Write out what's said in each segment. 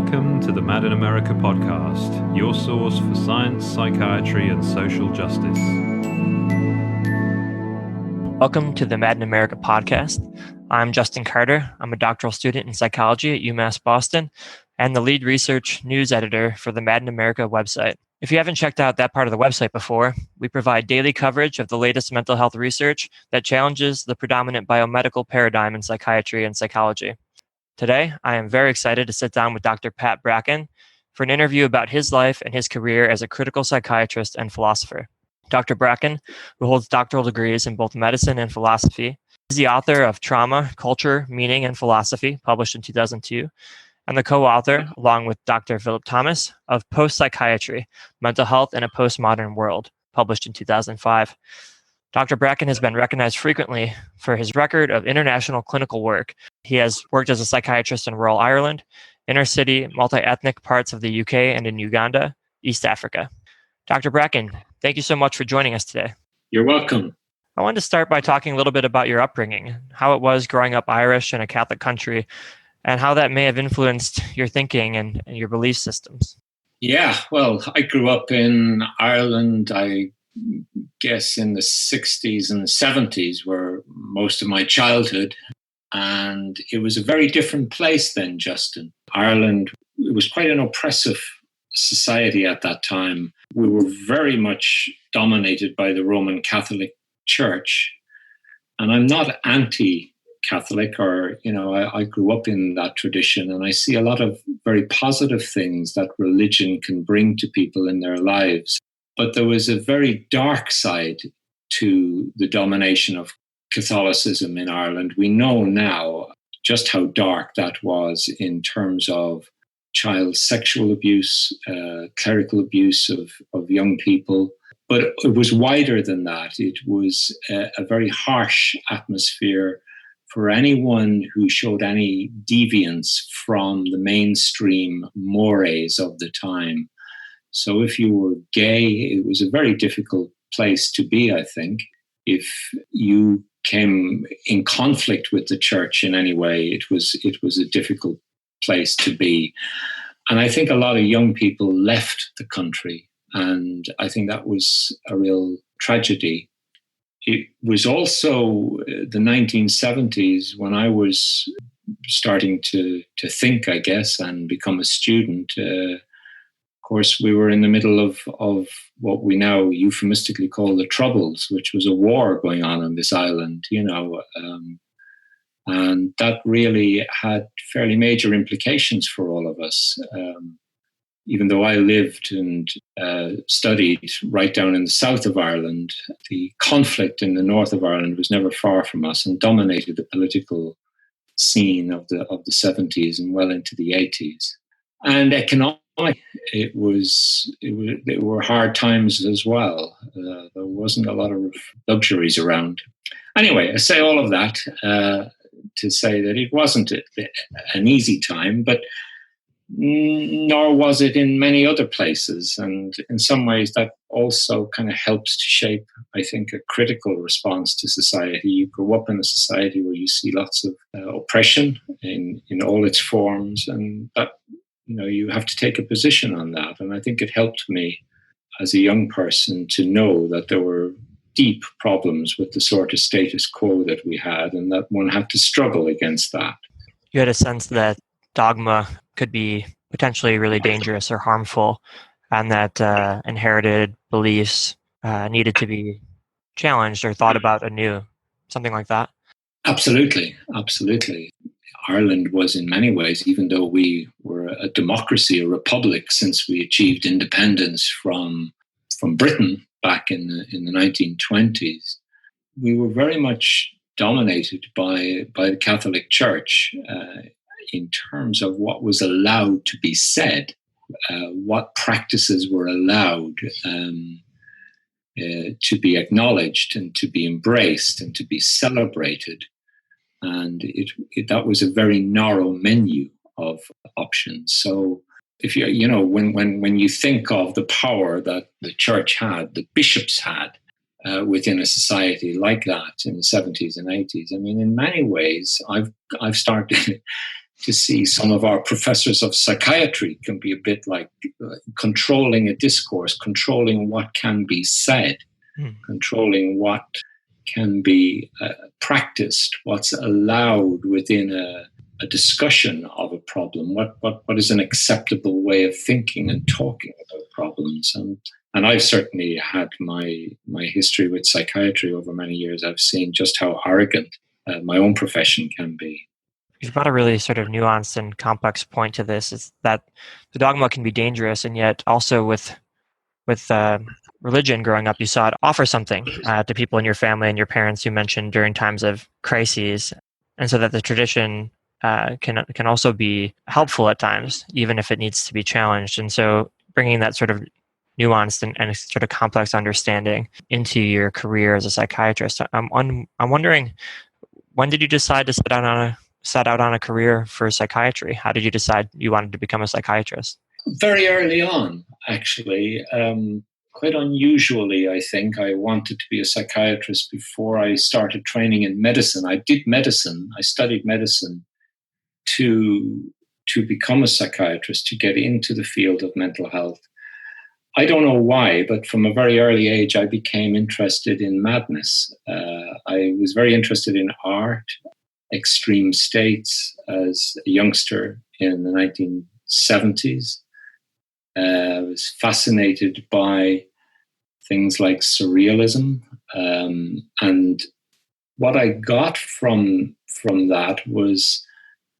Welcome to the Mad in America podcast, your source for science, psychiatry, and social justice. Welcome to the Mad in America podcast. I'm Justin Carter. I'm a doctoral student in psychology at UMass Boston and the lead research news editor for the Mad in America website. If you haven't checked out that part of the website before, we provide daily coverage of the latest mental health research that challenges the predominant biomedical paradigm in psychiatry and psychology. Today, I am very excited to sit down with Dr. Pat Bracken for an interview about his life and his career as a critical psychiatrist and philosopher. Dr. Bracken, who holds doctoral degrees in both medicine and philosophy, is the author of Trauma, Culture, Meaning, and Philosophy, published in 2002, and the co-author, along with Dr. Philip Thomas, of Post-Psychiatry, Mental Health in a Postmodern World, published in 2005. Dr. Bracken has been recognized frequently for his record of international clinical work. He has worked as a psychiatrist in rural Ireland, inner-city, multi-ethnic parts of the UK, and in Uganda, East Africa. Dr. Bracken, thank you so much for joining us today. You're welcome. I wanted to start by talking a little bit about your upbringing, how it was growing up Irish in a Catholic country, and how that may have influenced your thinking and your belief systems. Yeah, well, I grew up in Ireland, I guess in the 60s and 70s were most of my childhood. And it was a very different place then, Justin. Ireland, it was quite an oppressive society at that time. We were very much dominated by the Roman Catholic Church. And I'm not anti-Catholic I grew up in that tradition, and I see a lot of very positive things that religion can bring to people in their lives. But there was a very dark side to the domination of Catholicism in Ireland. We know now just how dark that was in terms of child sexual abuse, clerical abuse of young people. But it was wider than that. It was a very harsh atmosphere for anyone who showed any deviance from the mainstream mores of the time. So if you were gay, it was a very difficult place to be, I think. If you came in conflict with the church in any way, it was a difficult place to be. And I think a lot of young people left the country, and I think that was a real tragedy. It was also the 1970s when I was starting to think, I guess, and become a student. Of course, we were in the middle of what we now euphemistically call the Troubles, which was a war going on this island, and that really had fairly major implications for all of us. Even though I lived and studied right down in the south of Ireland, the conflict in the north of Ireland was never far from us and dominated the political scene of the 70s and well into the 80s. And economically, it were hard times as well. There wasn't a lot of luxuries around. Anyway, I say all of that to say that it wasn't an easy time, but nor was it in many other places. And in some ways, that also kind of helps to shape, I think, a critical response to society. You grow up in a society where you see lots of oppression in all its forms, and that you have to take a position on that. And I think it helped me as a young person to know that there were deep problems with the sort of status quo that we had, and that one had to struggle against that. You had a sense that dogma could be potentially really dangerous or harmful, and that inherited beliefs needed to be challenged or thought about anew, something like that. Absolutely. Ireland was in many ways, even though we were a democracy, a republic, since we achieved independence from Britain back in the 1920s, we were very much dominated by the Catholic Church in terms of what was allowed to be said, what practices were allowed to be acknowledged and to be embraced and to be celebrated. And that was a very narrow menu of options. So if when you think of the power that the church had, the bishops had within a society like that in the 70s and 80s, I mean, in many ways, I've started to see some of our professors of psychiatry can be a bit like controlling a discourse, controlling what can be said, controlling what can be practiced, what's allowed within a discussion of a problem, what is an acceptable way of thinking and talking about problems. And I've certainly had my history with psychiatry over many years. I've seen just how arrogant my own profession can be. You've got a really sort of nuanced and complex point to this. It's that the dogma can be dangerous, and yet also with religion growing up, you saw it offer something to people in your family and your parents you mentioned during times of crises, and so that the tradition can also be helpful at times, even if it needs to be challenged. And so bringing that sort of nuanced and sort of complex understanding into your career as a psychiatrist, I'm wondering, when did you decide to set out on a career for psychiatry? How did you decide you wanted to become a psychiatrist? Very early on, actually. Quite unusually, I think. I wanted to be a psychiatrist before I started training in medicine. I did medicine. I studied medicine to become a psychiatrist, to get into the field of mental health. I don't know why, but from a very early age, I became interested in madness. I was very interested in art, extreme states as a youngster in the 1970s. I was fascinated by things like surrealism. And what I got from that was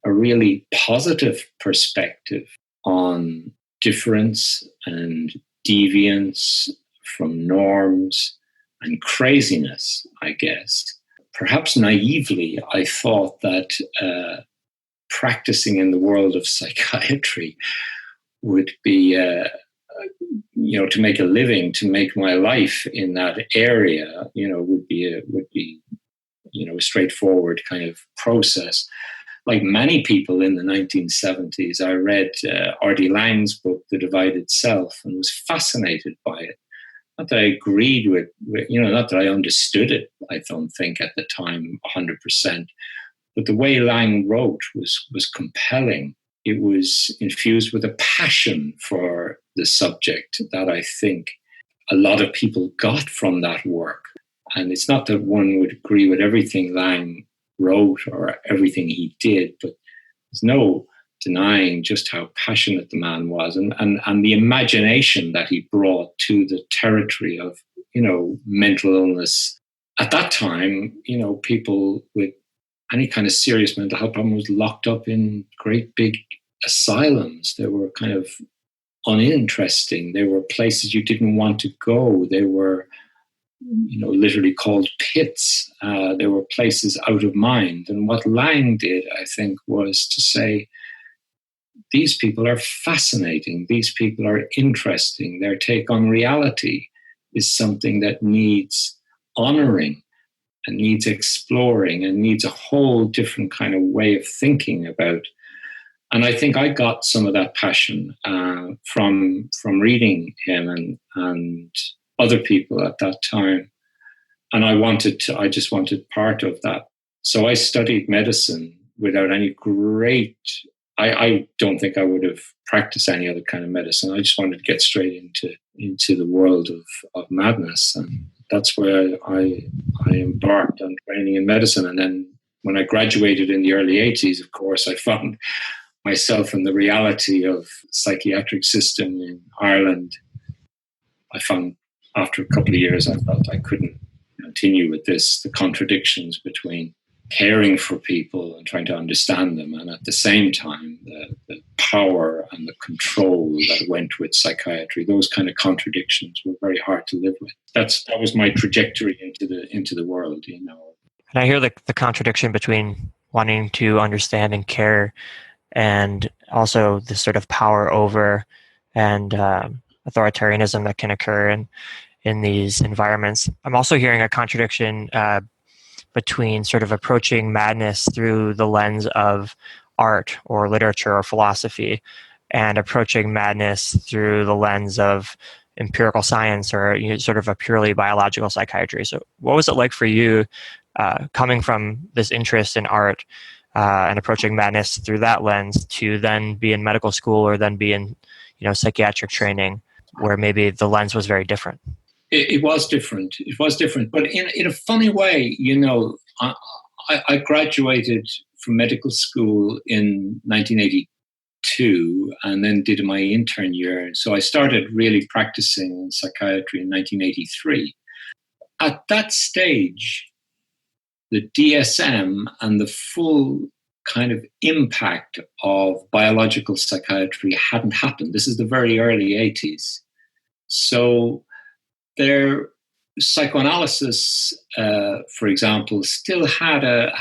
a really positive perspective on difference and deviance from norms and craziness, I guess. Perhaps naively, I thought that practicing in the world of psychiatry would be, to make a living, to make my life in that area, would be a straightforward kind of process. Like many people in the 1970s, I read R.D. Laing's book, The Divided Self, and was fascinated by it. Not that I agreed with, not that I understood it, I don't think at the time 100%, but the way Laing wrote was compelling. It was infused with a passion for the subject that I think a lot of people got from that work. And it's not that one would agree with everything Laing wrote or everything he did, but there's no denying just how passionate the man was and the imagination that he brought to the territory of, mental illness. At that time, people with any kind of serious mental health problem was locked up in great big asylums. They were kind of uninteresting. They were places you didn't want to go. They were, literally called pits. They were places out of mind. And what Laing did, I think, was to say, these people are fascinating. These people are interesting. Their take on reality is something that needs honoring and needs exploring and needs a whole different kind of way of thinking about. And I think I got some of that passion from reading him and other people at that time. And I just wanted part of that. So I studied medicine without any I don't think I would have practiced any other kind of medicine. I just wanted to get straight into the world of madness. And that's where I embarked on training in medicine. And then when I graduated in the early 80s, of course, I found myself in the reality of psychiatric system in Ireland. I found after a couple of years, I felt I couldn't continue with this, the contradictions between caring for people and trying to understand them, and at the same time, the power and the control that went with psychiatry. Those kind of contradictions were very hard to live with. That was my trajectory into the world, And I hear the contradiction between wanting to understand and care, and also the sort of power over and authoritarianism that can occur in these environments. I'm also hearing a contradiction between sort of approaching madness through the lens of art or literature or philosophy and approaching madness through the lens of empirical science or sort of a purely biological psychiatry. So what was it like for you coming from this interest in art and approaching madness through that lens to then be in medical school or then be in, psychiatric training, where maybe the lens was very different? It was different. It was different, but in a funny way, I graduated from medical school in 1982 and then did my intern year. So I started really practicing psychiatry in 1983. At that stage, the DSM and the full kind of impact of biological psychiatry hadn't happened. This is the very early 80s. So their psychoanalysis, for example, still had a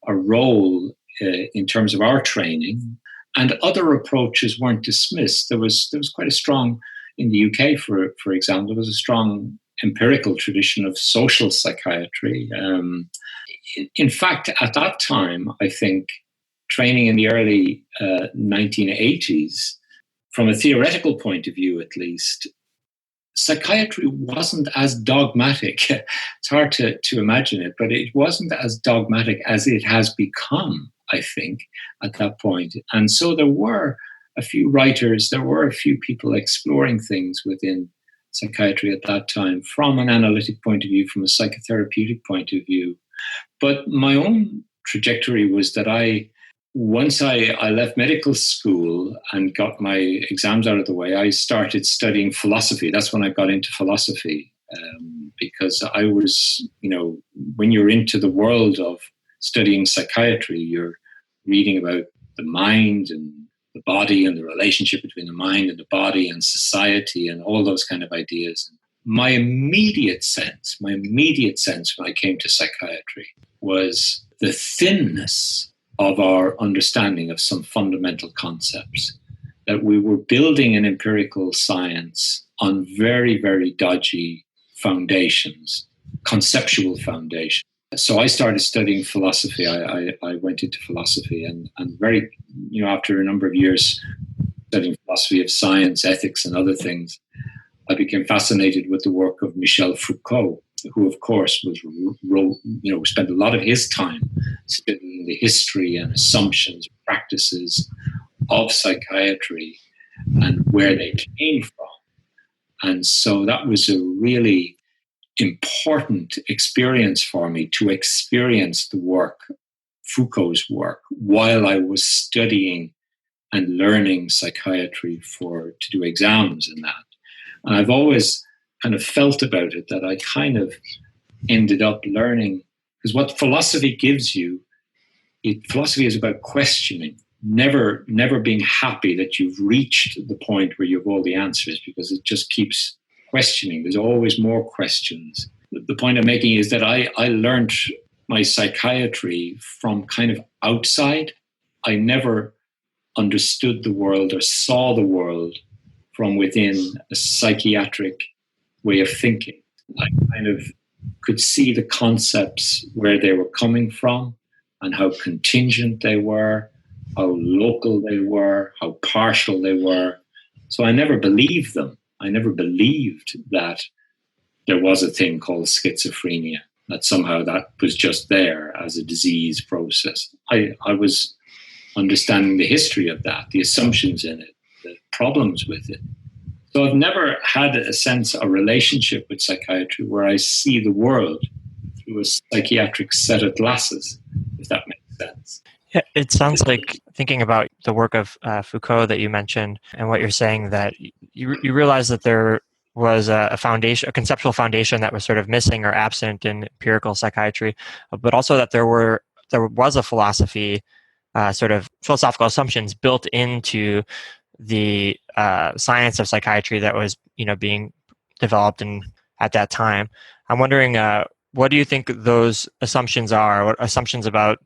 role in terms of our training, and other approaches weren't dismissed. There was quite a strong, in the UK, for example, there was a strong empirical tradition of social psychiatry. In fact, at that time, I think training in the early 1980s, from a theoretical point of view at least, psychiatry wasn't as dogmatic. It's hard to imagine it, but it wasn't as dogmatic as it has become, I think, at that point. And so there were a few writers, there were a few people exploring things within psychiatry at that time from an analytic point of view, from a psychotherapeutic point of view. But my own trajectory was that once I left medical school and got my exams out of the way, I started studying philosophy. That's when I got into philosophy, because I was, when you're into the world of studying psychiatry, you're reading about the mind and the body and the relationship between the mind and the body and society and all those kind of ideas. My immediate sense when I came to psychiatry was the thinness of our understanding of some fundamental concepts, that we were building an empirical science on very, very dodgy foundations, conceptual foundations. So I started studying philosophy. I went into philosophy and very, after a number of years studying philosophy of science, ethics, and other things, I became fascinated with the work of Michel Foucault, who, of course, spent a lot of his time studying the history and assumptions, practices of psychiatry and where they came from. And so that was a really important experience for me, to experience the work, Foucault's work, while I was studying and learning psychiatry to do exams and that. And I've always kind of felt about it that I kind of ended up learning, because what philosophy gives you, philosophy is about questioning, never being happy that you've reached the point where you have all the answers, because it just keeps questioning. There's always more questions. The point I'm making is that I learned my psychiatry from kind of outside. I never understood the world or saw the world from within a psychiatric way of thinking. I kind of could see the concepts, where they were coming from and how contingent they were, how local they were, how partial they were. So I never believed them. I never believed that there was a thing called schizophrenia, that somehow that was just there as a disease process. I was understanding the history of that, the assumptions in it, the problems with it. So I've never had a relationship with psychiatry where I see the world through a psychiatric set of glasses, if that makes sense. Yeah, it sounds like, thinking about the work of Foucault that you mentioned and what you're saying, that you realize that there was a conceptual foundation that was sort of missing or absent in empirical psychiatry, but also that there was a philosophy, sort of philosophical assumptions built into the science of psychiatry that was, being developed at that time. I'm wondering, what do you think those assumptions are? What assumptions about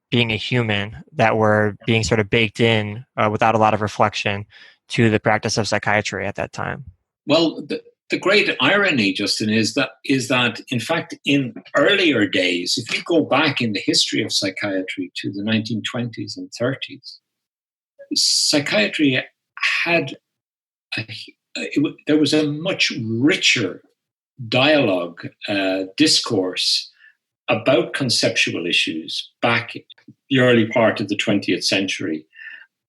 being a human that were being sort of baked in without a lot of reflection to the practice of psychiatry at that time? Well, the great irony, Justin, is that in fact, in earlier days, if you go back in the history of psychiatry to the 1920s and 30s, psychiatry there was a much richer dialogue, discourse about conceptual issues back the early part of the 20th century.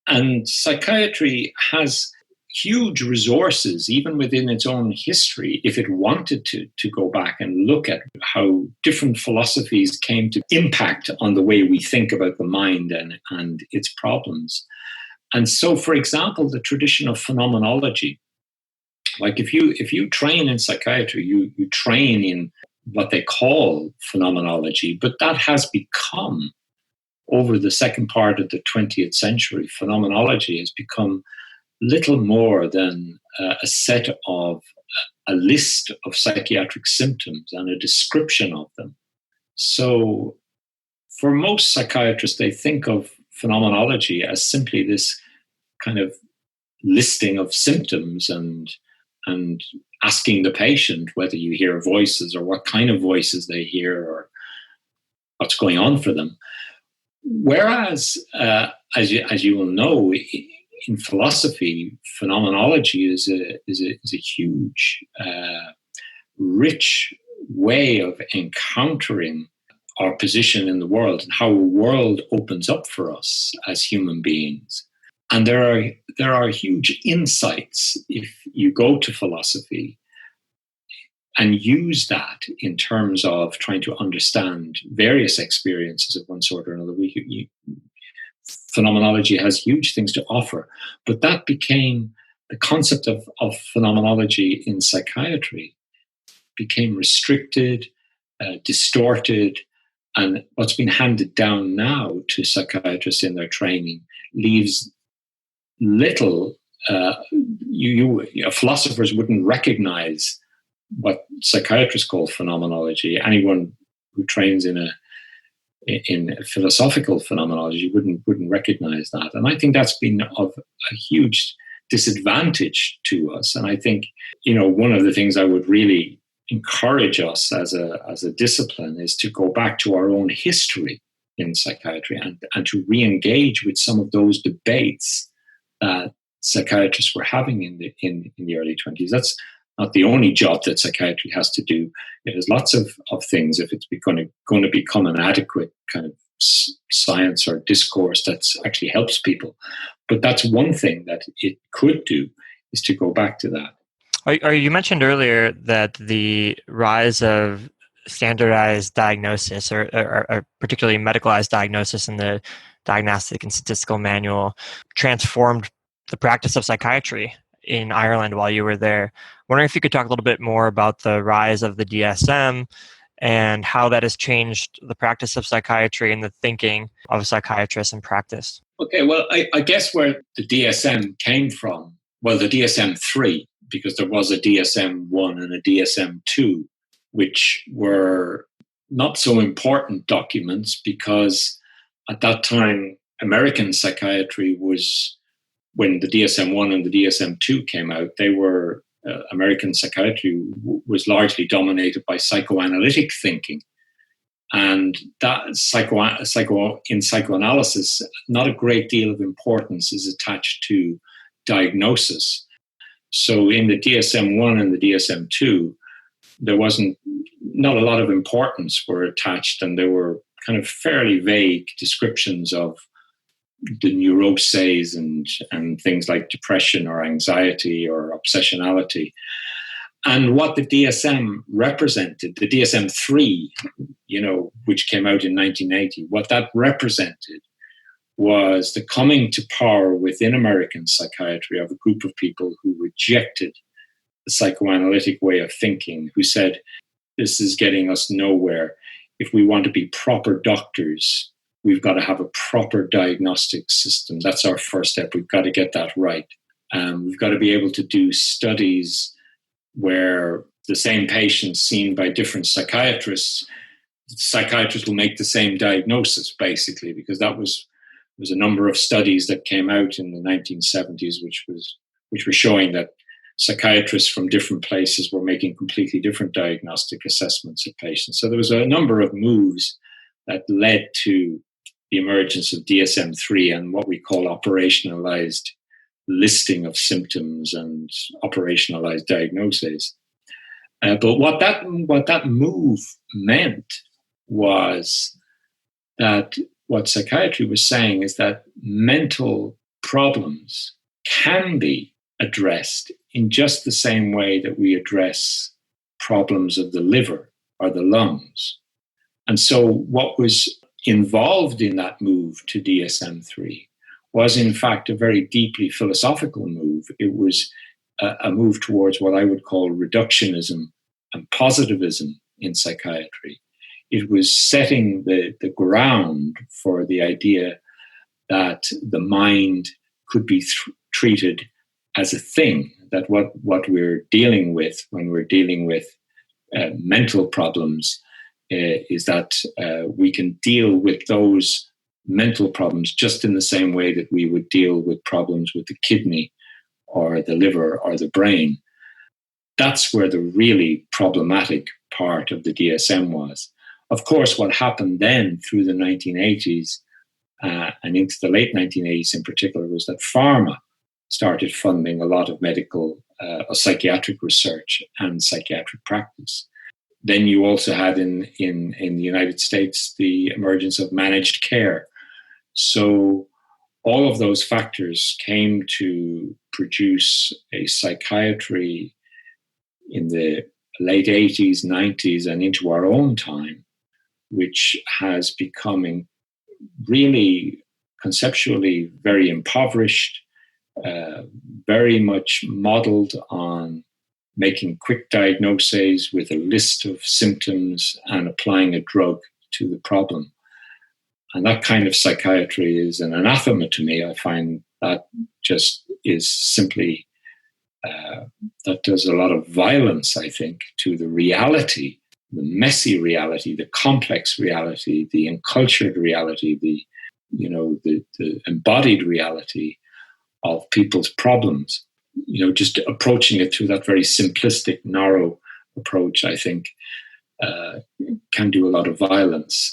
And psychiatry has huge resources, even within its own history, if it wanted to go back and look at how different philosophies came to impact on the way we think about the mind and its problems. And so, for example, the tradition of phenomenology, like if you train in psychiatry, you train in what they call phenomenology, but that has become, over the second part of the 20th century, phenomenology has become little more than a list of psychiatric symptoms and a description of them. So for most psychiatrists, they think of phenomenology as simply this kind of listing of symptoms and asking the patient whether you hear voices or what kind of voices they hear or what's going on for them. Whereas, as you will know, in philosophy, phenomenology is a huge, rich way of encountering our position in the world and how a world opens up for us as human beings. And there are huge insights if you go to philosophy and use that in terms of trying to understand various experiences of one sort or another. Phenomenology has huge things to offer, but that became the concept of phenomenology in psychiatry became restricted, distorted, and what's been handed down now to psychiatrists in their training leaves little. Philosophers wouldn't recognize what psychiatrists call phenomenology. Anyone who trains in philosophical phenomenology wouldn't recognize that, and I think that's been of a huge disadvantage to us. And I think one of the things I would really encourage us as a discipline is to go back to our own history in psychiatry and to re-engage with some of those debates that psychiatrists were having in the early 20s. That's not the only job that psychiatry has to do. There's lots of things if it's going to become an adequate kind of science or discourse that actually helps people. But that's one thing that it could do, is to go back to that. You mentioned earlier that the rise of standardized diagnosis or particularly medicalized diagnosis in the Diagnostic and Statistical Manual transformed the practice of psychiatry in Ireland while you were there. Wondering if you could talk a little bit more about the rise of the DSM and how that has changed the practice of psychiatry and the thinking of psychiatrists in practice. Okay, well, I guess where the DSM came from, well, the DSM-3, because there was a DSM-1 and a DSM-2, which were not so important documents because at that time, American psychiatry was, when the DSM-1 and the DSM-2 came out, they were, American psychiatry was largely dominated by psychoanalytic thinking. And that in psychoanalysis, not a great deal of importance is attached to diagnosis. So in the DSM-1 and the DSM-2, there not a lot of importance were attached, and there were kind of fairly vague descriptions of the neuroses and things like depression or anxiety or obsessionality. And what the DSM represented, the DSM-3, which came out in 1980, what that represented was the coming to power within American psychiatry of a group of people who rejected the psychoanalytic way of thinking, who said, this is getting us nowhere. If we want to be proper doctors, we've got to have a proper diagnostic system. That's our first step. We've got to get that right. We've got to be able to do studies where the same patients seen by different psychiatrists will make the same diagnosis, basically, because there was a number of studies that came out in the 1970s which were showing that psychiatrists from different places were making completely different diagnostic assessments of patients. So there was a number of moves that led to the emergence of DSM-3 and what we call operationalized listing of symptoms and operationalized diagnoses. But what that move meant was that what psychiatry was saying is that mental problems can be addressed in just the same way that we address problems of the liver or the lungs. And so what was involved in that move to DSM-3 was in fact a very deeply philosophical move. It was a move towards what I would call reductionism and positivism in psychiatry. It was setting the ground for the idea that the mind could be treated as a thing, that what we're dealing with when we're dealing with mental problems is that we can deal with those mental problems just in the same way that we would deal with problems with the kidney or the liver or the brain. That's where the really problematic part of the DSM was. Of course, what happened then through the 1980s and into the late 1980s in particular was that pharma started funding a lot of medical psychiatric research and psychiatric practice. Then you also had in the United States the emergence of managed care. So all of those factors came to produce a psychiatry in the late 80s, 90s, and into our own time, which has become really conceptually very impoverished, very much modeled on making quick diagnoses with a list of symptoms and applying a drug to the problem. And that kind of psychiatry is an anathema to me. I find that just is simply, that does a lot of violence, I think, to the reality, the messy reality, the complex reality, the encultured reality, the embodied reality of people's problems. Just approaching it through that very simplistic, narrow approach, I think, can do a lot of violence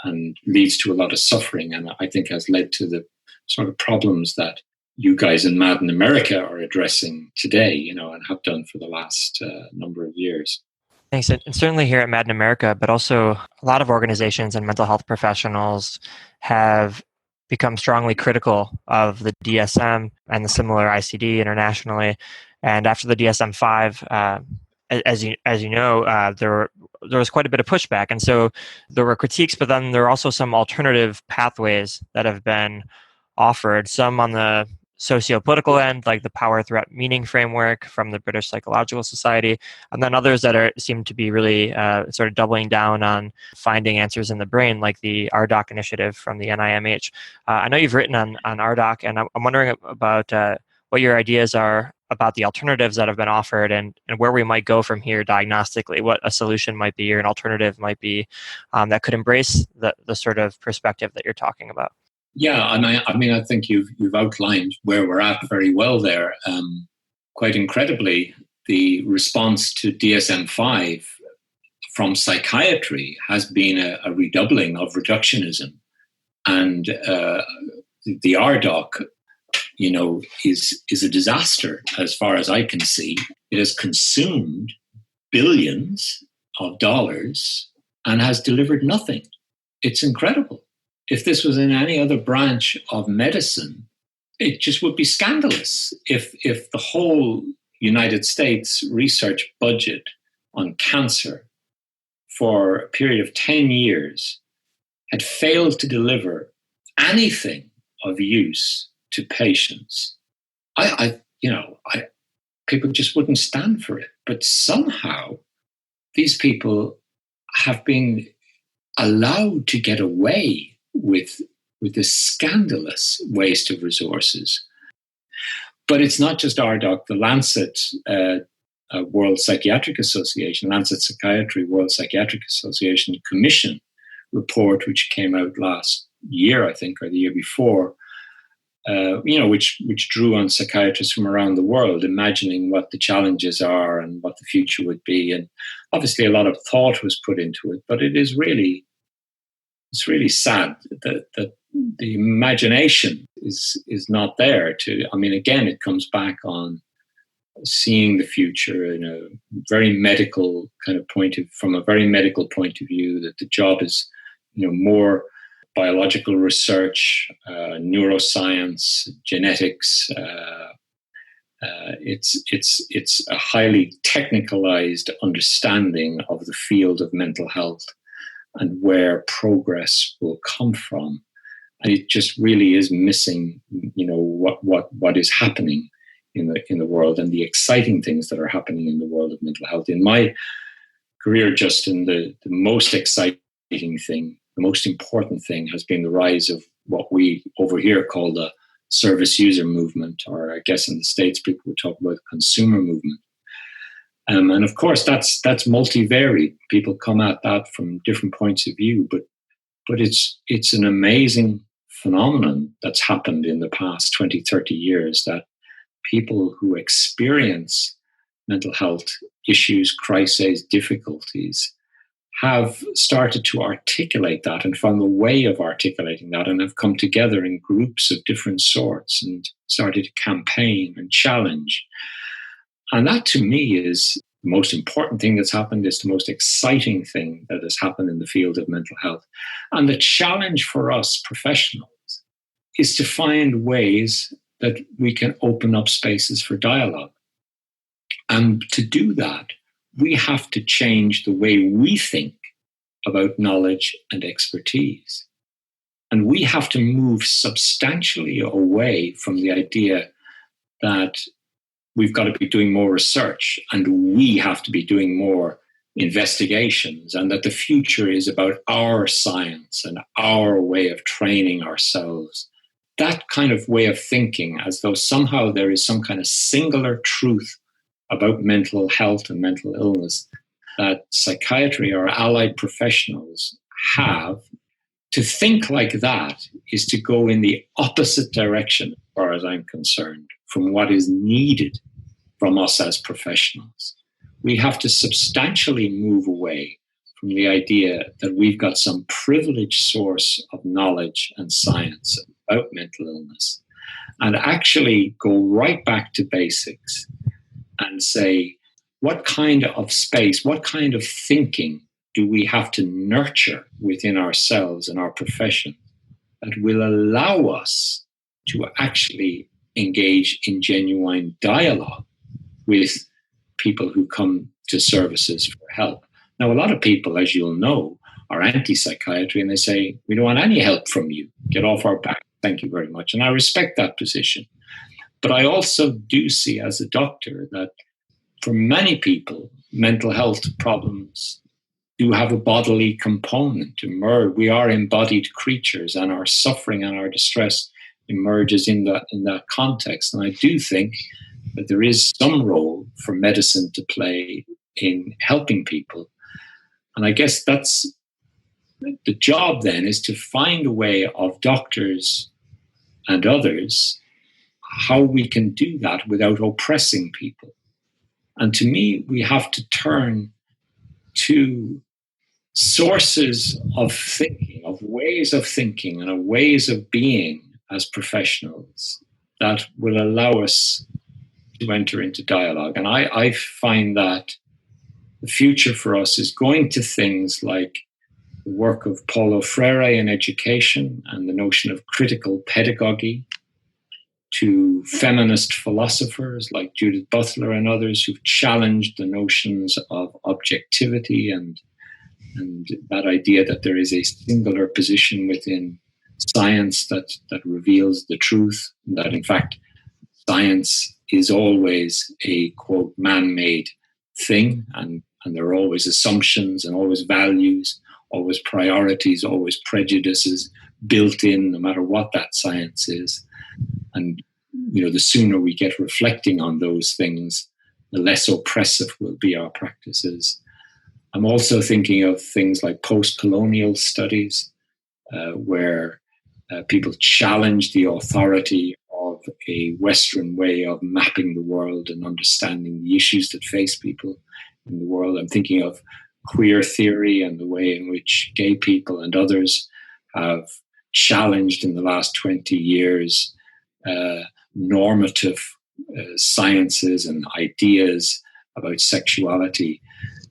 and leads to a lot of suffering, and I think has led to the sort of problems that you guys in Mad in America are addressing today, and have done for the last number of years. Thanks. And certainly here at Mad in America, but also a lot of organizations and mental health professionals have become strongly critical of the DSM and the similar ICD internationally. And after the DSM-5, as you know, there was quite a bit of pushback. And so there were critiques, but then there are also some alternative pathways that have been offered, some on the socio-political end, like the power, threat, meaning framework from the British Psychological Society, and then others that seem to be really sort of doubling down on finding answers in the brain, like the RDoC initiative from the NIMH. I know you've written on RDoC, and I'm wondering about what your ideas are about the alternatives that have been offered and where we might go from here diagnostically, what a solution might be or an alternative might be that could embrace the sort of perspective that you're talking about. Yeah, and I think you've outlined where we're at very well there. Quite incredibly, the response to DSM-5 from psychiatry has been a redoubling of reductionism, and the RDoC, is a disaster as far as I can see. It has consumed billions of dollars and has delivered nothing. It's incredible. If this was in any other branch of medicine, it just would be scandalous. If the whole United States research budget on cancer for a period of 10 years had failed to deliver anything of use to patients, people just wouldn't stand for it. But somehow these people have been allowed to get away with this scandalous waste of resources. But it's not just RDoC. The Lancet World Psychiatric Association, Lancet Psychiatry World Psychiatric Association Commission report, which came out last year, I think, or the year before, which drew on psychiatrists from around the world, imagining what the challenges are and what the future would be. And obviously a lot of thought was put into it, but it's really sad that the imagination is not there to, again, it comes back on seeing the future in a very medical kind of from a very medical point of view, that the job is, more biological research, neuroscience, genetics. It's a highly technicalized understanding of the field of mental health and where progress will come from. And it just really is missing, what is happening in the world and the exciting things that are happening in the world of mental health. In my career, Justin, the most exciting thing, the most important thing has been the rise of what we over here call the service user movement, or I guess in the States people would talk about the consumer movement. And of course, that's multivaried. People come at that from different points of view, but it's an amazing phenomenon that's happened in the past 20, 30 years, that people who experience mental health issues, crises, difficulties, have started to articulate that and found a way of articulating that, and have come together in groups of different sorts and started to campaign and challenge. And that, to me, is the most important thing that's happened. It's the most exciting thing that has happened in the field of mental health. And the challenge for us professionals is to find ways that we can open up spaces for dialogue. And to do that, we have to change the way we think about knowledge and expertise. And we have to move substantially away from the idea that we've got to be doing more research and we have to be doing more investigations, and that the future is about our science and our way of training ourselves. That kind of way of thinking, as though somehow there is some kind of singular truth about mental health and mental illness that psychiatry or allied professionals have, to think like that is to go in the opposite direction, as far as I'm concerned, from what is needed from us as professionals. We have to substantially move away from the idea that we've got some privileged source of knowledge and science about mental illness, and actually go right back to basics and say, what kind of space, what kind of thinking do we have to nurture within ourselves and our profession that will allow us to actually engage in genuine dialogue with people who come to services for help? Now, a lot of people, as you'll know, are anti-psychiatry, and they say, we don't want any help from you. Get off our back. Thank you very much. And I respect that position. But I also do see as a doctor that for many people, mental health problems do have a bodily component. We are embodied creatures, and our suffering and our distress emerges in that context. And I do think that there is some role for medicine to play in helping people. And I guess that's the job then, is to find a way of doctors and others how we can do that without oppressing people. And to me, we have to turn to sources of thinking, of ways of thinking and of ways of being as professionals that will allow us to enter into dialogue. And I find that the future for us is going to things like the work of Paulo Freire in education and the notion of critical pedagogy, to feminist philosophers like Judith Butler and others who've challenged the notions of objectivity and that idea that there is a singular position within science that reveals the truth, that in fact science is always a, quote, man-made thing, and there are always assumptions and always values, always priorities, always prejudices built in, no matter what that science is. And, the sooner we get reflecting on those things, the less oppressive will be our practices. I'm also thinking of things like post-colonial studies, where people challenge the authority of a Western way of mapping the world and understanding the issues that face people in the world. I'm thinking of queer theory and the way in which gay people and others have challenged in the last 20 years normative sciences and ideas about sexuality.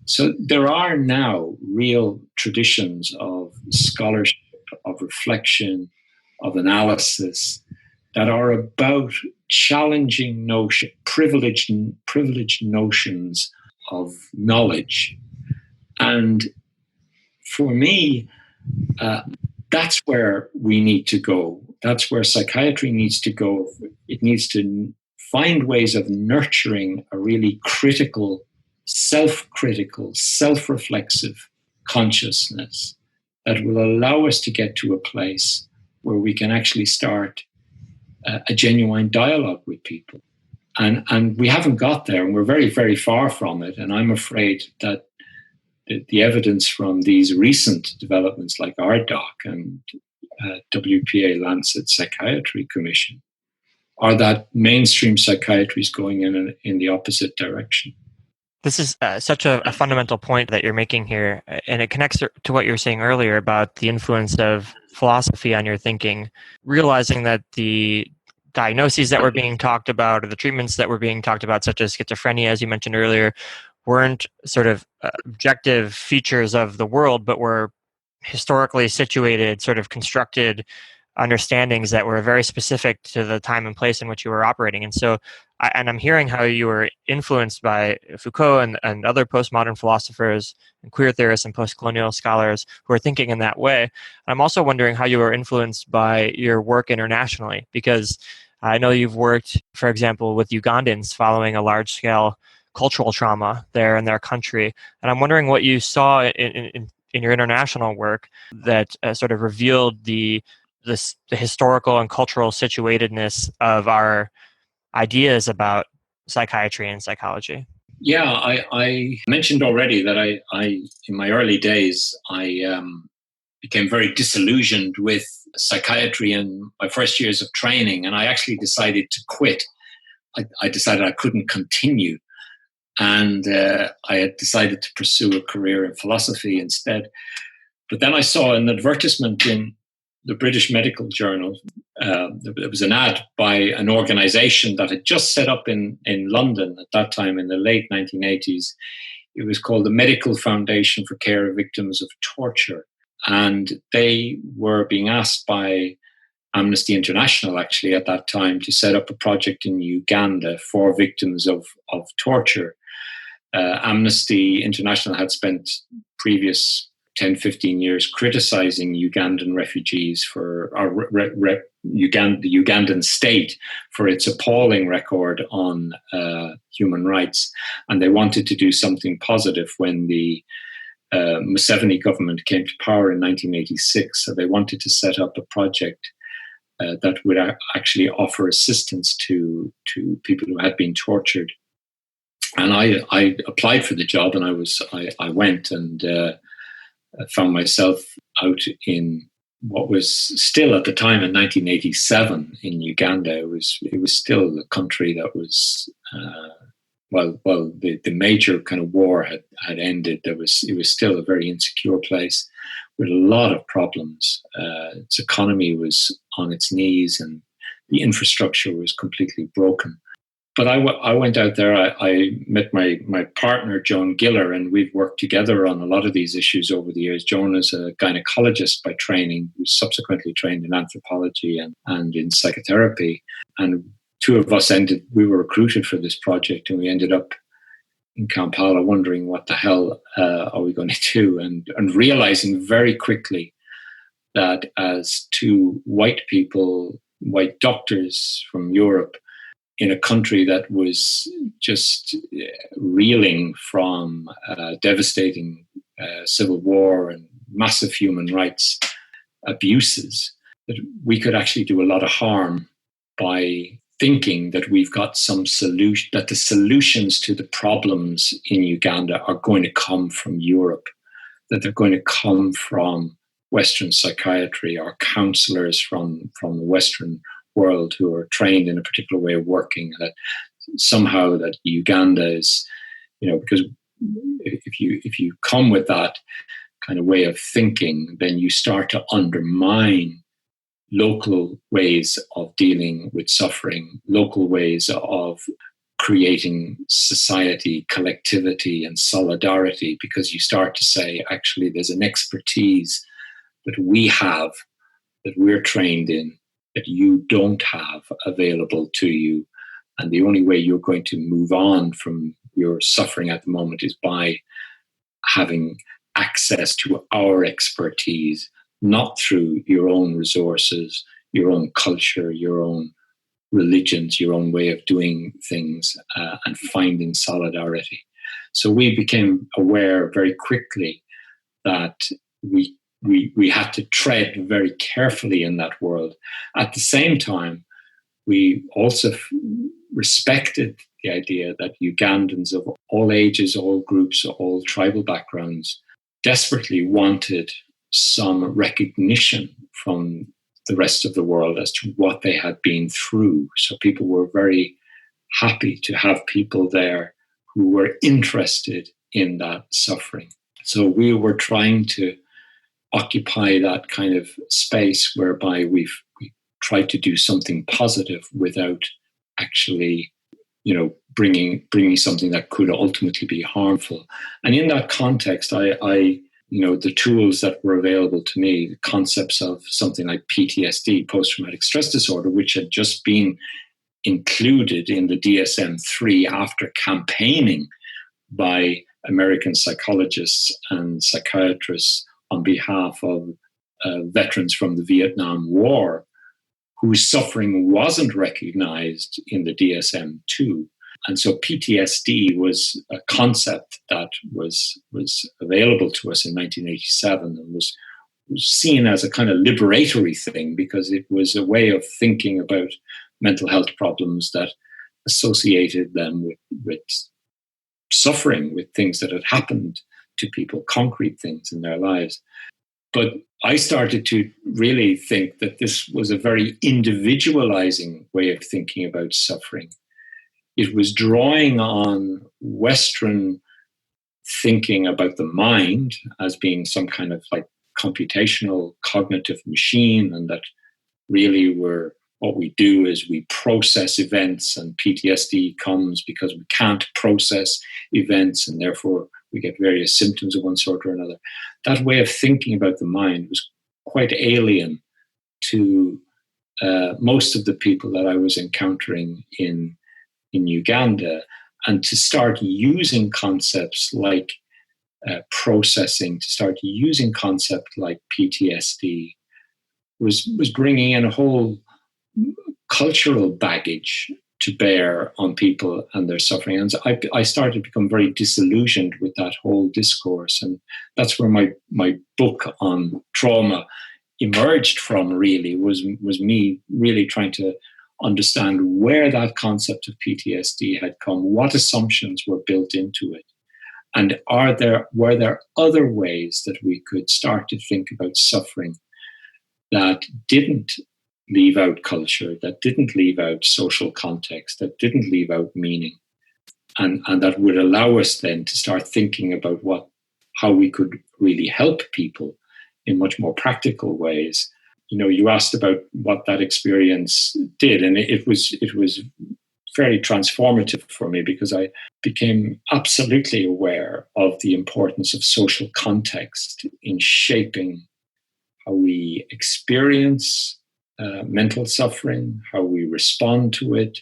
So there are now real traditions of scholarship, of reflection, of analysis that are about challenging privileged notions of knowledge. And for me, that's where we need to go. That's where psychiatry needs to go. It needs to find ways of nurturing a really critical, self-reflexive consciousness that will allow us to get to a place where we can actually start a genuine dialogue with people. And we haven't got there, and we're very, very far from it. And I'm afraid that the evidence from these recent developments like RDoC and WPA Lancet Psychiatry Commission are that mainstream psychiatry is going in the opposite direction. This is such a fundamental point that you're making here, and it connects to what you were saying earlier about the influence of philosophy on your thinking, realizing that the diagnoses that were being talked about or the treatments that were being talked about, such as schizophrenia, as you mentioned earlier, weren't sort of objective features of the world, but were historically situated, sort of constructed understandings that were very specific to the time and place in which you were operating. And so, I'm hearing how you were influenced by Foucault and other postmodern philosophers and queer theorists and postcolonial scholars who are thinking in that way. I'm also wondering how you were influenced by your work internationally, because I know you've worked, for example, with Ugandans following a large-scale cultural trauma there in their country. And I'm wondering what you saw in your international work that sort of revealed the historical and cultural situatedness of our ideas about psychiatry and psychology. Yeah, I mentioned already that I in my early days, I became very disillusioned with psychiatry in my first years of training, and I actually decided to quit. I decided I couldn't continue, and I had decided to pursue a career in philosophy instead. But then I saw an advertisement in the British Medical Journal. There was an ad by an organization that had just set up in London at that time in the late 1980s. It was called the Medical Foundation for Care of Victims of Torture. And they were being asked by Amnesty International, actually, at that time, to set up a project in Uganda for victims of torture. Amnesty International had spent previous 10, 15 years criticizing Ugandan refugees for the Ugandan state for its appalling record on human rights. And they wanted to do something positive when the Museveni government came to power in 1986. So they wanted to set up a project that would actually offer assistance to people who had been tortured. And I applied for the job, and I went and found myself out in what was still at the time in 1987 in Uganda. It was still a country that was the major kind of war had ended. It was still a very insecure place with a lot of problems. Its economy was on its knees, and the infrastructure was completely broken. But I went out there. I met my partner, Joan Giller, and we've worked together on a lot of these issues over the years. Joan is a gynecologist by training, who subsequently trained in anthropology and in psychotherapy. And two of us we were recruited for this project, and we ended up in Kampala wondering what the hell are we going to do, and realizing very quickly that as two white doctors from Europe, in a country that was just reeling from devastating civil war and massive human rights abuses, that we could actually do a lot of harm by thinking that we've got some solution, that the solutions to the problems in Uganda are going to come from Europe, that they're going to come from Western psychiatry or counselors from the Western world who are trained in a particular way of working, that somehow that Uganda is, because if you come with that kind of way of thinking, then you start to undermine local ways of dealing with suffering, local ways of creating society, collectivity, and solidarity, because you start to say, actually, there's an expertise that we have, that we're trained in, that you don't have available to you. And the only way you're going to move on from your suffering at the moment is by having access to our expertise, not through your own resources, your own culture, your own religions, your own way of doing things, and finding solidarity. So we became aware very quickly that we had to tread very carefully in that world. At the same time, we also respected the idea that Ugandans of all ages, all groups, all tribal backgrounds desperately wanted some recognition from the rest of the world as to what they had been through. So people were very happy to have people there who were interested in that suffering. So we were trying to occupy that kind of space whereby we tried to do something positive without actually, bringing something that could ultimately be harmful. And in that context, I the tools that were available to me, the concepts of something like PTSD, post-traumatic stress disorder, which had just been included in the DSM-3 after campaigning by American psychologists and psychiatrists on behalf of veterans from the Vietnam War, whose suffering wasn't recognized in the DSM-2. And so PTSD was a concept that was available to us in 1987 and was seen as a kind of liberatory thing, because it was a way of thinking about mental health problems that associated them with suffering, with things that had happened to people, concrete things in their lives. But I started to really think that this was a very individualizing way of thinking about suffering. It was drawing on Western thinking about the mind as being some kind of like computational cognitive machine, and that really what we do is we process events, and PTSD comes because we can't process events, and therefore we get various symptoms of one sort or another. That way of thinking about the mind was quite alien to most of the people that I was encountering in Uganda. And to start using concepts like processing, to start using concepts like PTSD was bringing in a whole cultural baggage to bear on people and their suffering. And so I started to become very disillusioned with that whole discourse. And that's where my book on trauma emerged from, really, was me really trying to understand where that concept of PTSD had come, what assumptions were built into it, and were there other ways that we could start to think about suffering that didn't leave out culture, that didn't leave out social context, that didn't leave out meaning, and that would allow us then to start thinking about how we could really help people in much more practical ways. You asked about what that experience did, and it was very transformative for me, because I became absolutely aware of the importance of social context in shaping how we experience mental suffering, how we respond to it,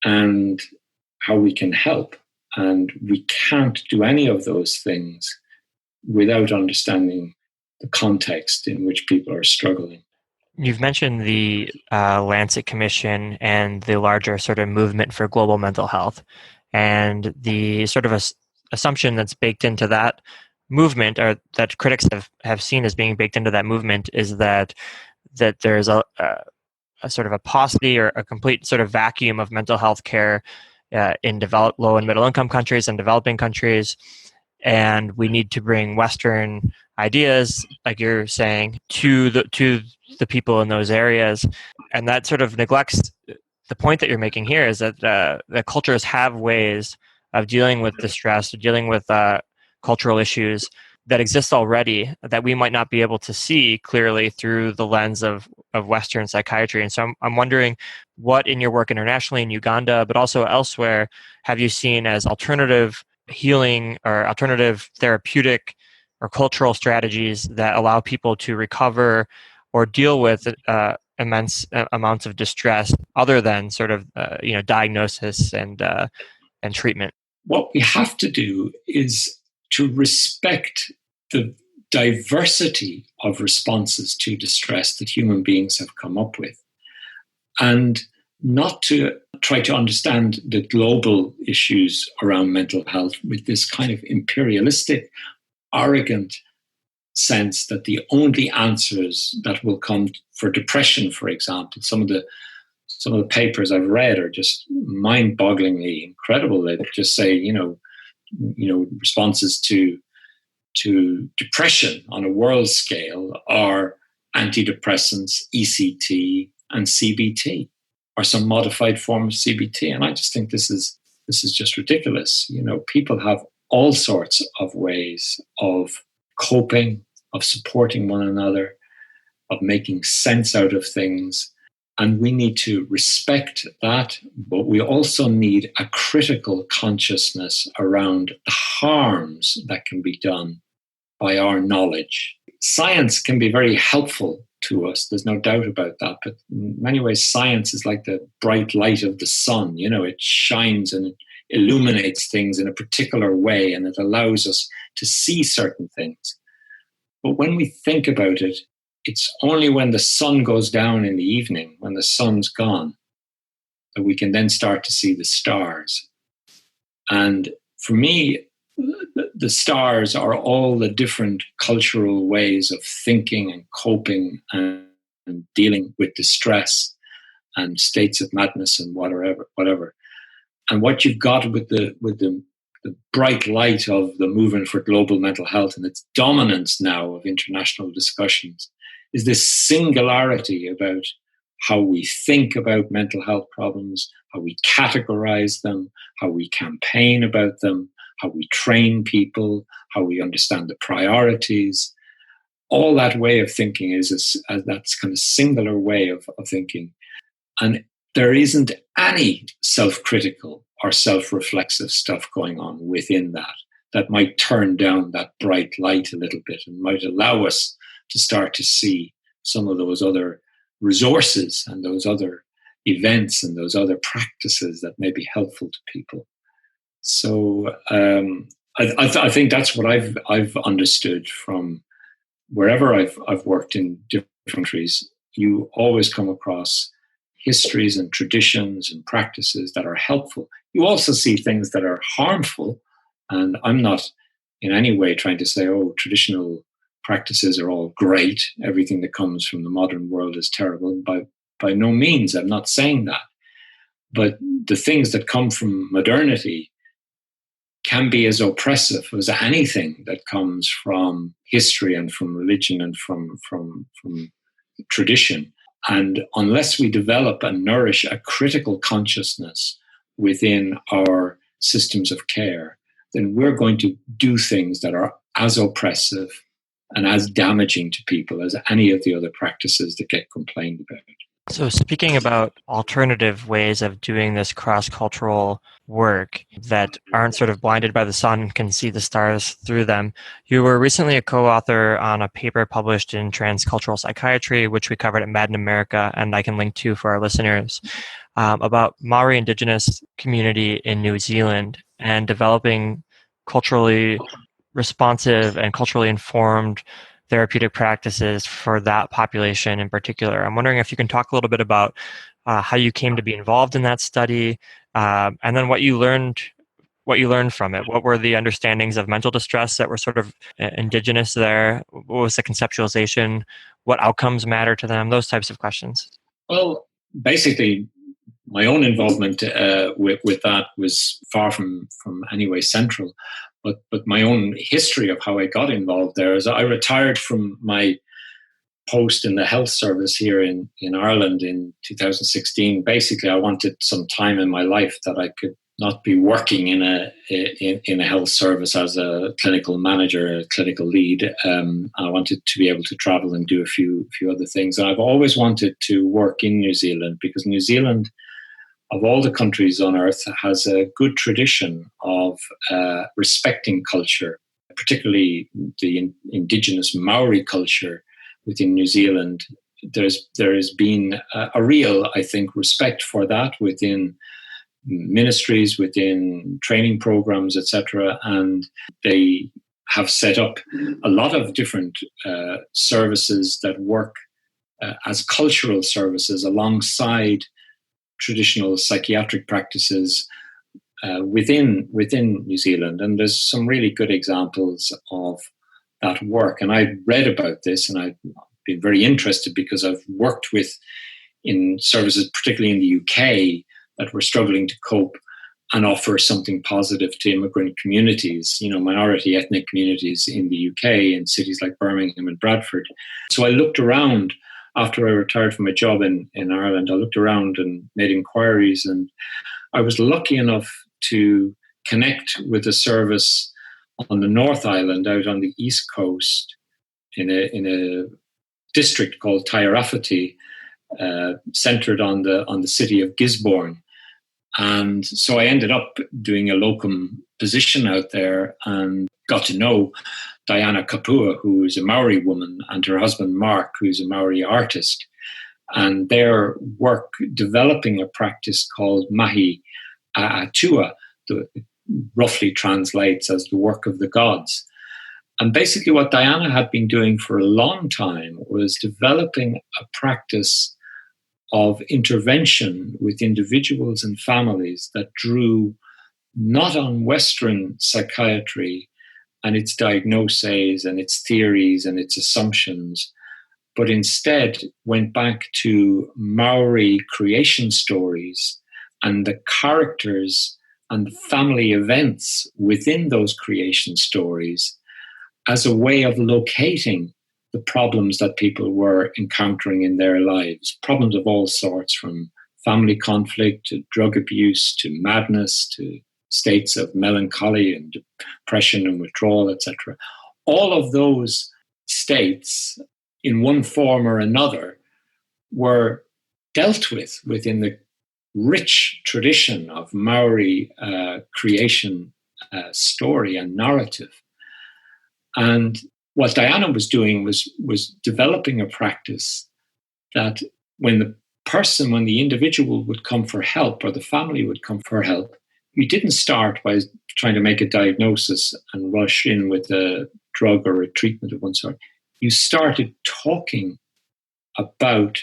and how we can help. And we can't do any of those things without understanding the context in which people are struggling. You've mentioned the Lancet Commission and the larger sort of movement for global mental health, and the sort of assumption that's baked into that movement, or that critics have seen as being baked into that movement, is that there's a sort of a paucity or a complete sort of vacuum of mental health care in developed, low and middle income countries and developing countries, and we need to bring Western ideas, like you're saying, to the people in those areas. And that sort of neglects the point that you're making here, is that the cultures have ways of dealing with distress, dealing with cultural issues that exist already, that we might not be able to see clearly through the lens of of Western psychiatry. And so I'm wondering what in your work internationally in Uganda, but also elsewhere, have you seen as alternative healing or alternative therapeutic or cultural strategies that allow people to recover or deal with immense amounts of distress other than sort of diagnosis and treatment? What we have to do is to respect the diversity of responses to distress that human beings have come up with, and not to try to understand the global issues around mental health with this kind of imperialistic, arrogant sense that the only answers that will come for depression, for example, some of the papers I've read are just mind-bogglingly incredible. They just say, responses to depression on a world scale are antidepressants, ECT, and CBT, or some modified form of CBT. And I just think this is just ridiculous. People have all sorts of ways of coping, of supporting one another, of making sense out of things. And we need to respect that, but we also need a critical consciousness around the harms that can be done by our knowledge. Science can be very helpful to us, there's no doubt about that, but in many ways science is like the bright light of the sun. It shines and it illuminates things in a particular way, and it allows us to see certain things. But when we think about it, it's only when the sun goes down in the evening, when the sun's gone, that we can then start to see the stars. And for me, the stars are all the different cultural ways of thinking and coping and dealing with distress and states of madness and whatever. And what you've got with the bright light of the movement for global mental health and its dominance now of international discussions is this singularity about how we think about mental health problems, how we categorize them, how we campaign about them, how we train people, how we understand the priorities. All that way of thinking is that's kind of singular way of thinking. And there isn't any self-critical or self-reflexive stuff going on within that might turn down that bright light a little bit and might allow us to start to see some of those other resources and those other events and those other practices that may be helpful to people. So I think that's what I've understood from wherever I've worked in different countries. You always come across histories and traditions and practices that are helpful. You also see things that are harmful, and I'm not in any way trying to say, traditional practices are all great. Everything that comes from the modern world is terrible. By no means, I'm not saying that. But the things that come from modernity can be as oppressive as anything that comes from history and from religion and from tradition. And unless we develop and nourish a critical consciousness within our systems of care, then we're going to do things that are as oppressive and as damaging to people as any of the other practices that get complained about. So speaking about alternative ways of doing this cross-cultural work that aren't sort of blinded by the sun and can see the stars through them, you were recently a co-author on a paper published in Transcultural Psychiatry, which we covered at Mad in America, and I can link to for our listeners, about Maori indigenous community in New Zealand and developing culturally responsive and culturally informed therapeutic practices for that population in particular. I'm wondering if you can talk a little bit about how you came to be involved in that study, and then what you learned from it. What were the understandings of mental distress that were sort of indigenous there? What was the conceptualization? What outcomes matter to them? Those types of questions. Well, basically, my own involvement with that was far from anyway central. But my own history of how I got involved there is I retired from my post in the health service here in Ireland in 2016. Basically, I wanted some time in my life that I could, not be working in a health service as a clinical manager, a clinical lead. I wanted to be able to travel and do a few other things. And I've always wanted to work in New Zealand, because New Zealand, of all the countries on earth, has a good tradition of respecting culture, particularly the indigenous Maori culture within New Zealand. There has been a real, I think, respect for that within ministries, within training programs, etc. And they have set up a lot of different services that work as cultural services alongside traditional psychiatric practices within New Zealand. And there's some really good examples of that work. And I read about this, and I've been very interested because I've worked in services, particularly in the UK, that were struggling to cope and offer something positive to immigrant communities, minority ethnic communities in the UK, in cities like Birmingham and Bradford. So I looked around after I retired from my job in Ireland. I looked around and made inquiries, and I was lucky enough to connect with a service on the North Island, out on the East Coast, in a district called Tairafiti, centred on the city of Gisborne. And so I ended up doing a locum position out there and got to know Diana Kapua, who is a Maori woman, and her husband Mark, who's a Maori artist. And their work developing a practice called Mahi Atua, roughly translates as the work of the gods. And basically what Diana had been doing for a long time was developing a practice of intervention with individuals and families that drew not on Western psychiatry and its diagnoses and its theories and its assumptions, but instead went back to Maori creation stories and the characters and family events within those creation stories as a way of locating the problems that people were encountering in their lives, problems of all sorts, from family conflict to drug abuse to madness to states of melancholy and depression and withdrawal, etc. All of those states, in one form or another, were dealt with within the rich tradition of Maori creation story and narrative. And what Diana was doing was developing a practice that when the individual would come for help, or the family would come for help, you didn't start by trying to make a diagnosis and rush in with a drug or a treatment of one sort. You started talking about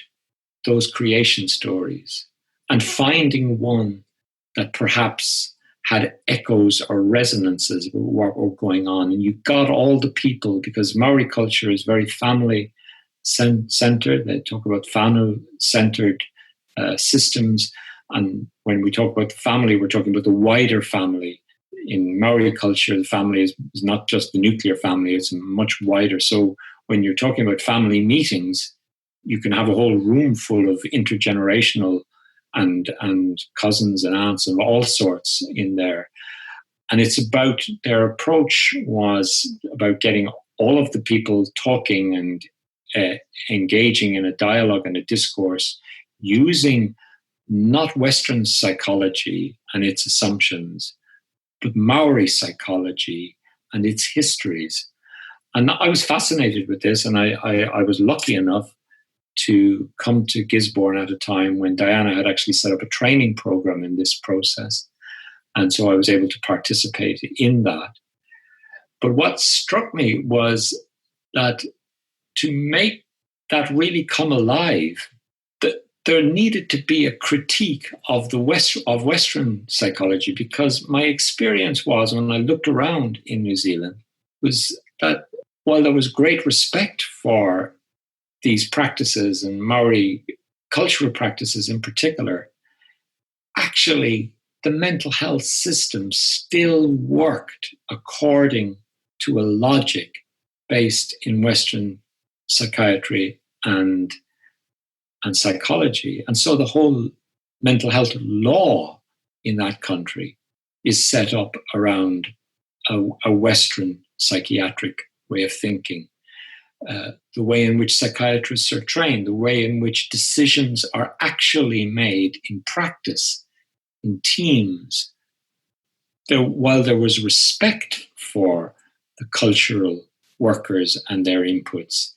those creation stories and finding one that perhaps had echoes or resonances with what were going on. And you got all the people, because Maori culture is very family-centered. They talk about whānau-centered systems. And when we talk about the family, we're talking about the wider family. In Maori culture, the family is not just the nuclear family, it's much wider. So when you're talking about family meetings, you can have a whole room full of intergenerational and cousins and aunts and all sorts in there. And it's about, their approach was about getting all of the people talking and engaging in a dialogue and a discourse using not Western psychology and its assumptions, but Maori psychology and its histories. And I was fascinated with this, and I was lucky enough to come to Gisborne at a time when Diana had actually set up a training program in this process. And so I was able to participate in that. But what struck me was that to make that really come alive, that there needed to be a critique of Western psychology, because my experience was, when I looked around in New Zealand, was that while there was great respect for these practices and Maori cultural practices in particular, actually the mental health system still worked according to a logic based in Western psychiatry and psychology. And so the whole mental health law in that country is set up around a Western psychiatric way of thinking. The way in which psychiatrists are trained, the way in which decisions are actually made in practice, in teams. While there was respect for the cultural workers and their inputs,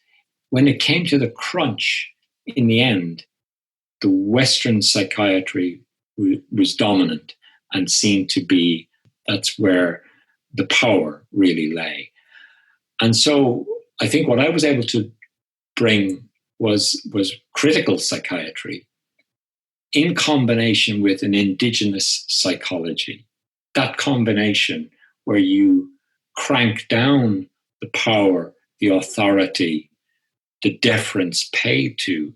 when it came to the crunch, in the end, the Western psychiatry was dominant and seemed to be, that's where the power really lay. And so I think what I was able to bring was critical psychiatry in combination with an indigenous psychology. That combination where you crank down the power, the authority, the deference paid to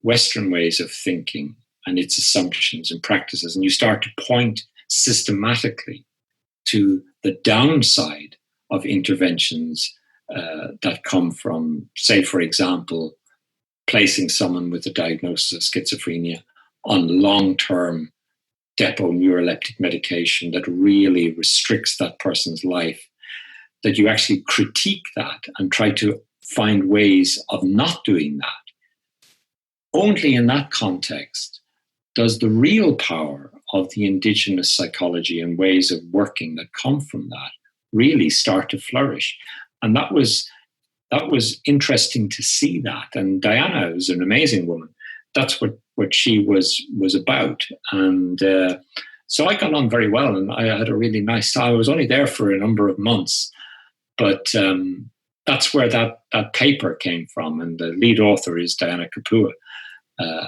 Western ways of thinking and its assumptions and practices, and you start to point systematically to the downside of interventions that come from, say, for example, placing someone with a diagnosis of schizophrenia on long-term depot neuroleptic medication that really restricts that person's life, that you actually critique that and try to find ways of not doing that. Only in that context does the real power of the indigenous psychology and ways of working that come from that really start to flourish. And that was interesting to see that. And Diana was an amazing woman. That's what she was about. And so I got on very well, and I had a really nice time. I was only there for a number of months, but that's where that paper came from. And the lead author is Diana Kapua.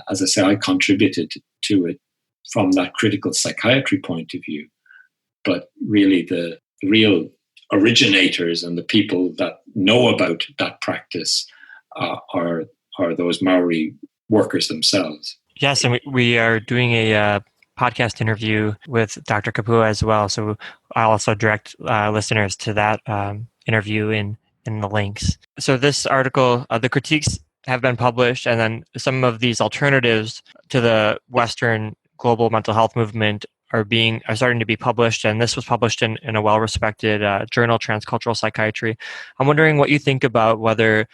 As I say, I contributed to it from that critical psychiatry point of view. But really the real originators and the people that know about that practice are those Maori workers themselves. Yes, and we are doing a podcast interview with Dr. Kapua as well. So I'll also direct listeners to that interview in the links. So this article, the critiques have been published, and then some of these alternatives to the Western global mental health movement are starting to be published, and this was published in a well-respected journal, Transcultural Psychiatry. I'm wondering what you think about whether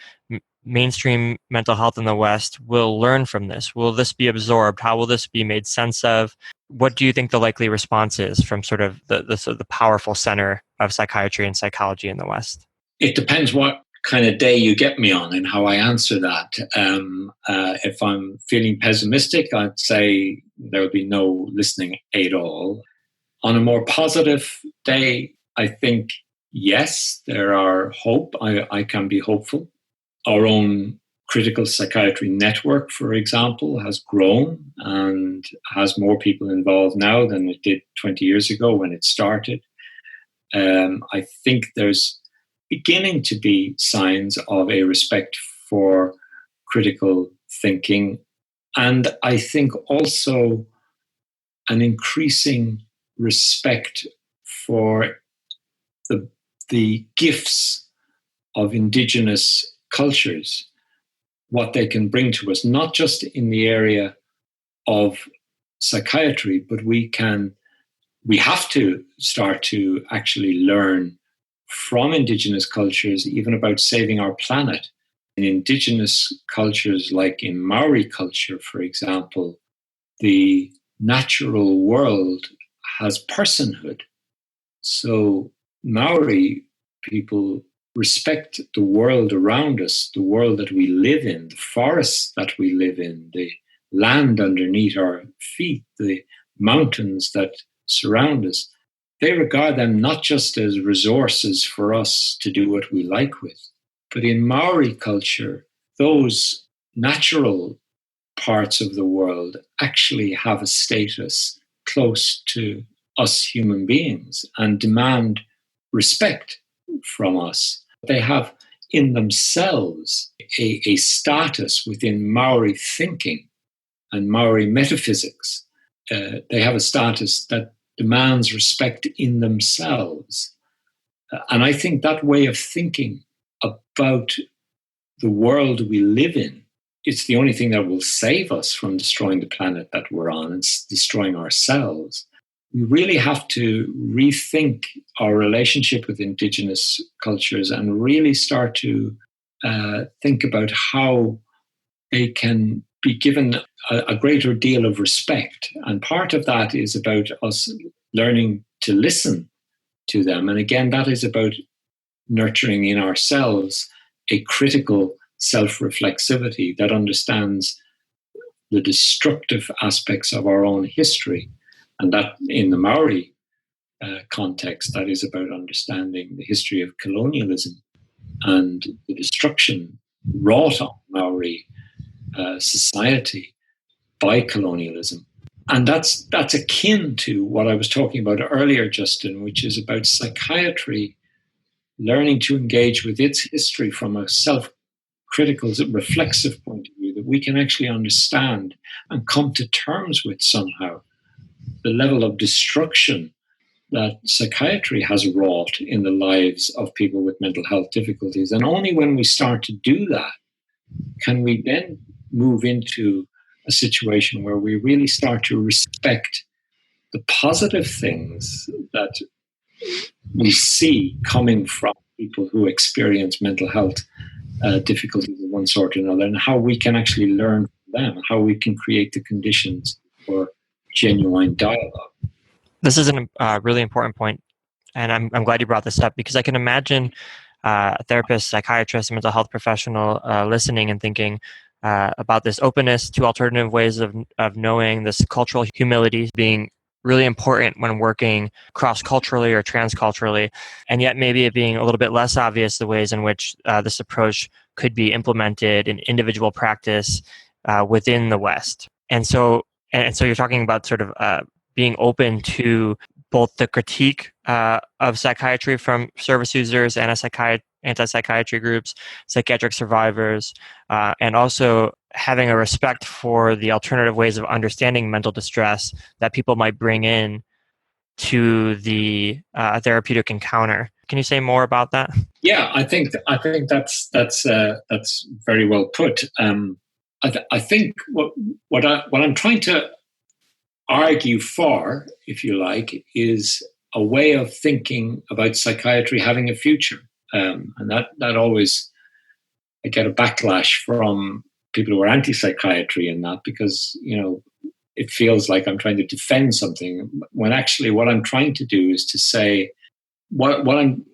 mainstream mental health in the West will learn from this. Will this be absorbed? How will this be made sense of? What do you think the likely response is from sort of the powerful center of psychiatry and psychology in the West? It depends what kind of day you get me on and how I answer that. If I'm feeling pessimistic, I'd say there will be no listening at all. On a more positive day, I think, yes, there are hope. I can be hopeful. Our own Critical Psychiatry Network, for example, has grown and has more people involved now than it did 20 years ago when it started. I think there's beginning to be signs of a respect for critical thinking, and I think also an increasing respect for the gifts of indigenous cultures, what they can bring to us, not just in the area of psychiatry, but we have to start to actually learn from indigenous cultures, even about saving our planet. In indigenous cultures, like in Maori culture, for example, the natural world has personhood. So Maori people respect the world around us, the world that we live in, the forests that we live in, the land underneath our feet, the mountains that surround us. They regard them not just as resources for us to do what we like with, but in Maori culture, those natural parts of the world actually have a status close to us human beings and demand respect from us. They have in themselves a status within Maori thinking and Maori metaphysics. They have a status that demands respect in themselves. And I think that way of thinking about the world we live in, it's the only thing that will save us from destroying the planet that we're on and destroying ourselves. we really have to rethink our relationship with indigenous cultures and really start to think about how they can be given a greater deal of respect. And part of that is about us learning to listen to them. And again, that is about nurturing in ourselves a critical self-reflexivity that understands the destructive aspects of our own history. And that in the Maori context, that is about understanding the history of colonialism and the destruction wrought on Maori society by colonialism. And that's akin to what I was talking about earlier, Justin, which is about psychiatry learning to engage with its history from a self-critical, reflexive point of view that we can actually understand and come to terms with somehow the level of destruction that psychiatry has wrought in the lives of people with mental health difficulties. And only when we start to do that can we then move into a situation where we really start to respect the positive things that we see coming from people who experience mental health difficulties of one sort or another, and how we can actually learn from them, how we can create the conditions for genuine dialogue. This is a really important point, and I'm glad you brought this up, because I can imagine a therapist, psychiatrist, a mental health professional listening and thinking about this openness to alternative ways of knowing, this cultural humility being really important when working cross-culturally or trans-culturally, and yet maybe it being a little bit less obvious the ways in which this approach could be implemented in individual practice within the West. And so you're talking about sort of being open to both the critique of psychiatry from service users and anti-psychiatry groups, psychiatric survivors, and also having a respect for the alternative ways of understanding mental distress that people might bring in to the therapeutic encounter. Can you say more about that? Yeah, I think that's very well put. I think what I'm trying to argue for, if you like, is a way of thinking about psychiatry having a future, and that always, I get a backlash from people who are anti-psychiatry in that, because it feels like I'm trying to defend something, when actually what I'm trying to do is to say what I'm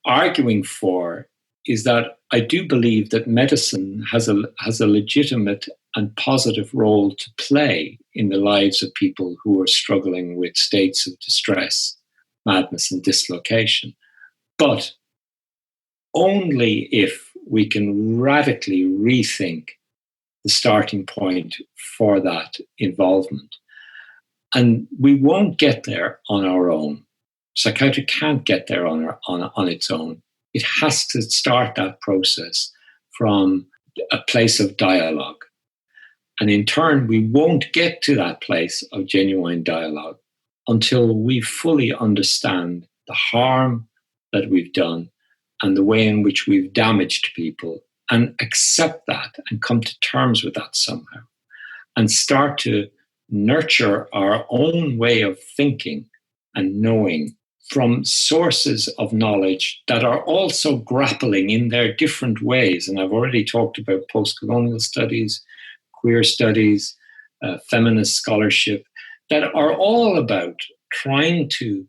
arguing for is that I do believe that medicine has a legitimate and positive role to play in the lives of people who are struggling with states of distress, madness, and dislocation. But only if we can radically rethink the starting point for that involvement. And we won't get there on our own. Psychiatry can't get there on its own. It has to start that process from a place of dialogue. And in turn, we won't get to that place of genuine dialogue until we fully understand the harm that we've done and the way in which we've damaged people, and accept that and come to terms with that somehow, and start to nurture our own way of thinking and knowing from sources of knowledge that are also grappling in their different ways. And I've already talked about post-colonial studies, queer studies, feminist scholarship, that are all about trying to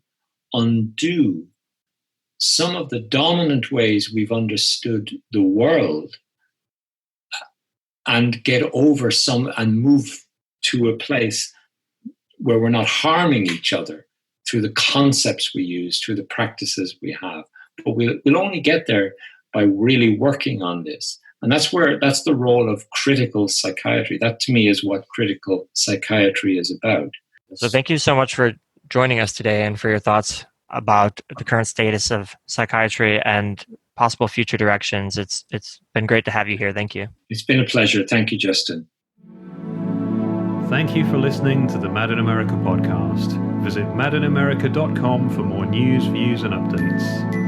undo some of the dominant ways we've understood the world and get over some and move to a place where we're not harming each other through the concepts we use, through the practices we have. But we'll only get there by really working on this. And that's the role of critical psychiatry. That to me is what critical psychiatry is about. So thank you so much for joining us today and for your thoughts about the current status of psychiatry and possible future directions. It's been great to have you here. Thank you. It's been a pleasure. Thank you, Justin. Thank you for listening to the Mad in America podcast. Visit madinamerica.com for more news, views, and updates.